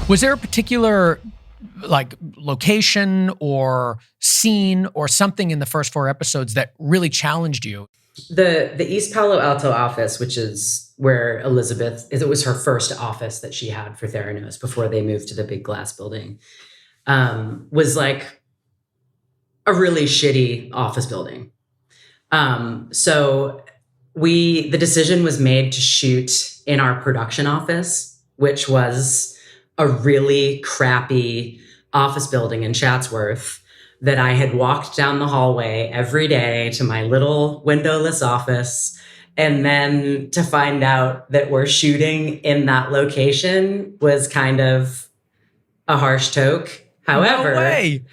Was there a particular like location or scene or something in the first 4 episodes that really challenged you? The East Palo Alto office, which is where Elizabeth, it was her first office that she had for Theranos before they moved to the big glass building, was like a really shitty office building. So the decision was made to shoot in our production office, which was a really crappy office building in Chatsworth that I had walked down the hallway every day to my little windowless office. And then to find out that we're shooting in that location was kind of a harsh toke. However, No way.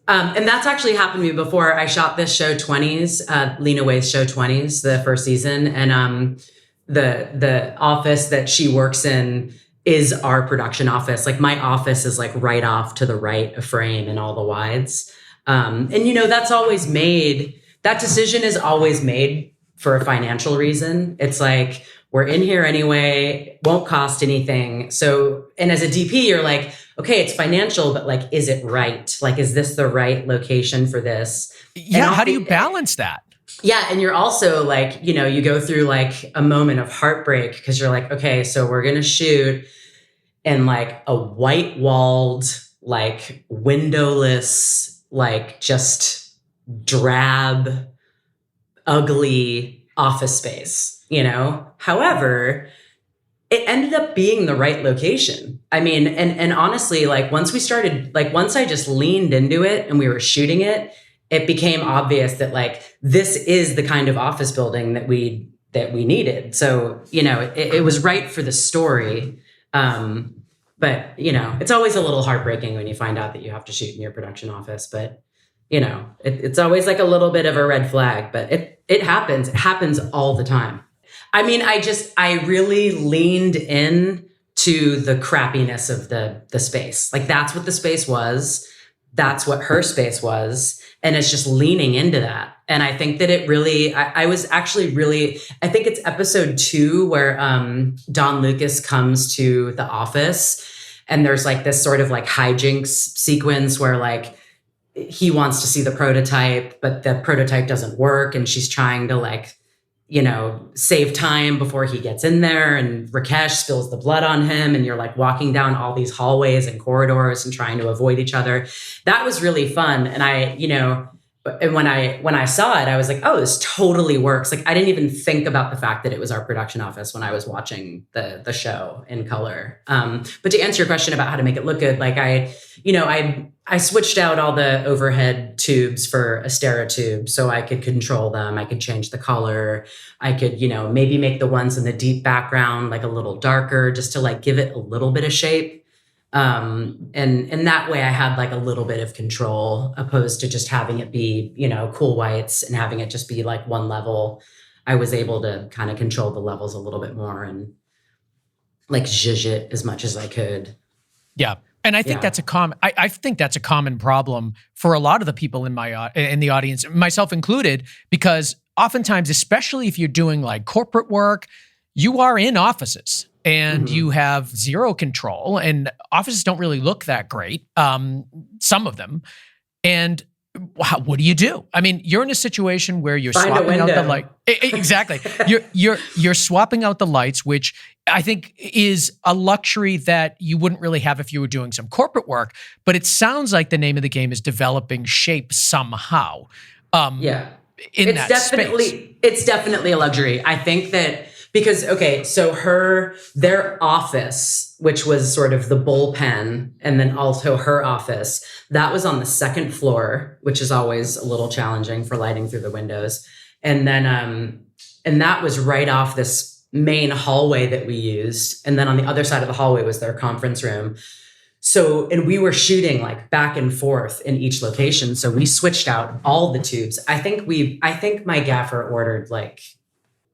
And that's actually happened to me before. I shot this show 20s, Lena Waithe's show 20s, the first season. And the office that she works in is our production office. Like my office is like right off to the right of frame in all the wides. And that's always made, that decision is always made for a financial reason. It's like, we're in here anyway, won't cost anything. So, and as a DP, you're like, okay, it's financial, but like, is it right? Like, is this the right location for this? Yeah. How do you balance that? Yeah. And you're also like, you go through like a moment of heartbreak because you're like, okay, so we're going to shoot in like a white walled, like windowless, like just drab, ugly office space, However, it ended up being the right location. I mean, and honestly, like once I just leaned into it and we were shooting it, it became obvious that like, this is the kind of office building that we needed. So, it was right for the story. But it's always a little heartbreaking when you find out that you have to shoot in your production office, but it's always like a little bit of a red flag, but it happens. It happens all the time. I mean, I really leaned in to the crappiness of the space. Like that's what the space was. That's what her space was. And it's just leaning into that. And I think that it really, I was actually really, I think it's episode 2 where Don Lucas comes to the office and there's like this sort of like hijinks sequence where like, he wants to see the prototype, but the prototype doesn't work. And she's trying to like, save time before he gets in there. And Rakesh spills the blood on him. And you're like walking down all these hallways and corridors and trying to avoid each other. That was really fun. And and when I saw it, I was like, oh, this totally works. Like I didn't even think about the fact that it was our production office when I was watching the show in color. But to answer your question about how to make it look good, like I switched out all the overhead tubes for Astera tubes so I could control them. I could change the color. I could, maybe make the ones in the deep background like a little darker just to like give it a little bit of shape. And that way I had like a little bit of control opposed to just having it be, cool whites and having it just be like one level. I was able to kind of control the levels a little bit more and like zhuzh it as much as I could. Yeah. And I think that's a common, I think that's a common problem for a lot of the people in the audience, myself included, because oftentimes, especially if you're doing like corporate work, you are in offices and you have zero control and offices don't really look that great. Some of them. And what do you do? I mean, you're in a situation where you're swapping out the light. Exactly. You're swapping out the lights, which I think is a luxury that you wouldn't really have if you were doing some corporate work. But it sounds like the name of the game is developing shape somehow. It's definitely a luxury. I think that because, okay, so their office, which was sort of the bullpen, and then also her office, that was on the second floor, which is always a little challenging for lighting through the windows. And then, and that was right off this main hallway that we used. And then on the other side of the hallway was their conference room. So, and we were shooting like back and forth in each location. So we switched out all the tubes. I think my gaffer ordered like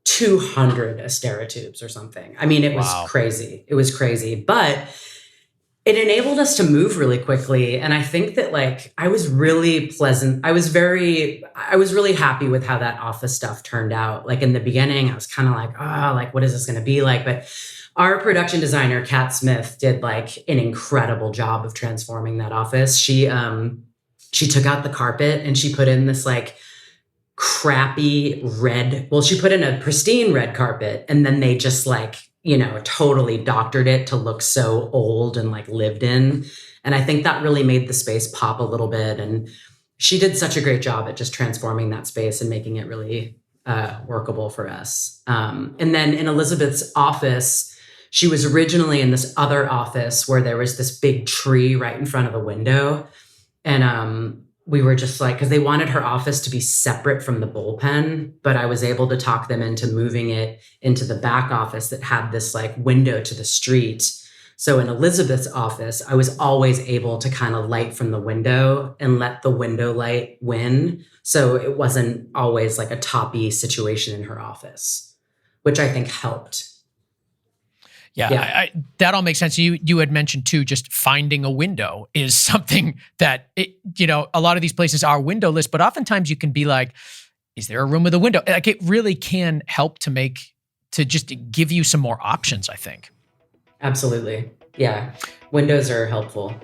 200 Astera tubes or something. I mean, it was crazy. It was crazy, but it enabled us to move really quickly. And I think that like, I was really pleasant. I was really happy with how that office stuff turned out. Like in the beginning, I was kind of like, oh, like, what is this going to be like? But Our production designer, Kat Smith, did like an incredible job of transforming that office. She took out the carpet and she put in this like crappy red. Well, she put in a pristine red carpet, and then they just like, totally doctored it to look so old and like lived in. And I think that really made the space pop a little bit. And she did such a great job at just transforming that space and making it really workable for us. And then in Elizabeth's office, she was originally in this other office where there was this big tree right in front of the window. And we were just like, because they wanted her office to be separate from the bullpen, but I was able to talk them into moving it into the back office that had this like window to the street. So in Elizabeth's office, I was always able to kind of light from the window and let the window light win. So it wasn't always like a toppy situation in her office, which I think helped. Yeah. That all makes sense. You had mentioned too, just finding a window is something that, a lot of these places are windowless, but oftentimes you can be like, is there a room with a window? Like it really can help to just give you some more options, I think. Absolutely. Yeah. Windows are helpful.